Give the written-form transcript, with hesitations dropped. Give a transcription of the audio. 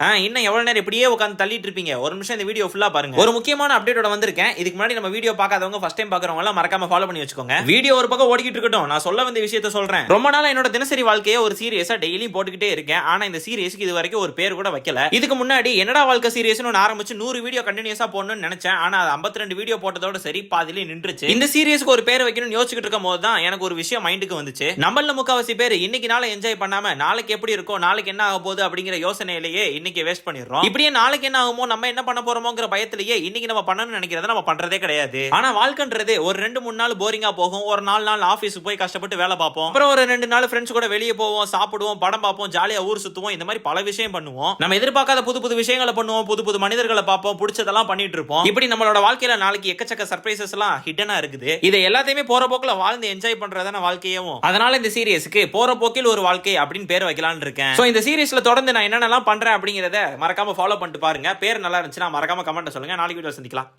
இன்னும் எவ்வளவு நேரம் இப்படியே உட்காந்து தள்ளிட்டு இருப்பீங்க? ஒரு நிமிஷம் இந்த வீடியோ ஃபுல்லா பாருங்க. ஒரு முக்கியமான அப்டேட்டோட வந்திருக்கேன். இதுக்கு முன்னாடி நம்ம வீடியோ பார்க்காதவங்க ஃபர்ஸ்ட் டைம் பார்க்கறவங்க எல்லாம் மறக்காம ஃபாலோ பண்ணி வச்சுக்கோங்க. வீடியோ ஒரு பக்கம் ஓடிக்கிட்டு இருக்கட்டும், நான் சொல்ல வந்த விஷயத்தை சொல்றேன். ரொம்ப நாளா என்னோட தினசரி வாழ்க்கையை ஒரு சீரியஸா டெய்லி போட்டுக்கிட்டே இருக்கேன். ஆனா இந்த சீரியஸ்க்கு இது வரைக்கும் ஒரு பேர் கூட வைக்கல. இதுக்கு முன்னாடி என்னடா வாழ்க்கை சீரியஸ்னு ஆரம்பிச்சு 100 வீடியோ கண்டினியூஸா போடணும்னு நினைச்சேன். ஆனா 52 வீடியோ போட்டதோட சரி பாதியிலே நின்றுச்சு. இந்த சீரியஸ்க்கு ஒரு பேர் வைக்கணும்னு யோசிச்சுட்டு இருக்கும் போது தான் எனக்கு ஒரு விஷயம் மைண்டுக்கு வந்துச்சு. நம்மள முக்காவாசி பேர் இன்னைக்கு நாளை என்ஜாய் பண்ணாம நாளைக்கு எப்படி இருக்கும், நாளைக்கு என்ன ஆக போகுது அப்படிங்கிற யோசனையிலேயே இன்னைக்கு வேஸ்ட் பண்ணிடுறோம். இப்படியே நாளைக்கு என்ன ஆகுமோ, நம்ம என்ன பண்ண போறோமோங்கிற பயத்திலேயே இன்னைக்கு நம்ம பண்ணணும்னு நினைக்கிறத நம்ம பண்றதே கிடையாது. ஆனா வாழ்க்கைன்றது ஒரு 2-3 நாள் போரிங்கா போகும். ஒரு 4 நாள் ஆபீஸ் போய் கஷ்டப்பட்டு வேலை பார்ப்போம். அப்புறம் ஒரு 2 நாள் ஃப்ரெண்ட்ஸ் கூட வெளியே போவோம், சாப்பிடுவோம், படம் பார்ப்போம், ஜாலியா ஊர் சுத்துவோம். இந்த மாதிரி பல விஷயம் பண்ணுவோம். நம்ம எதிர்பார்க்காத புது புது விஷயங்களை பண்ணுவோம், புது புது மனிதர்களை பார்ப்போம், பிடிச்சதெல்லாம் பண்ணிட்டு இருப்போம். இப்படி நம்மளோட வாழ்க்கையில நாளைக்கு எக்கச்சக்க சர்ப்ரைசஸ் எல்லாம் ஹிடனா இருக்குது. இதை எல்லாத்தையுமே போற போக்குல வாழ்ந்து என்ஜாய் பண்றதான வாழ்க்கையும். அதனால இந்த சீரியஸ்க்கு போற போக்கில் ஒரு வாழ்க்கை அப்படின்னு பேர் வைக்கலாம்னு இருக்கேன். சோ இந்த சீரியஸ்ல தொடர்ந்து நான் என்னென்னலாம் பண்றேன் அப்படிங்கறத மறக்காம ஃபாலோ பண்ணிட்டு பாருங்க. பேர் நல்லா இருந்துச்சுன்னா மறக்காம கமெண்ட்ல சொல்லுங்க. நாளைக்கு வீடியோ சந்திக்கலாம்.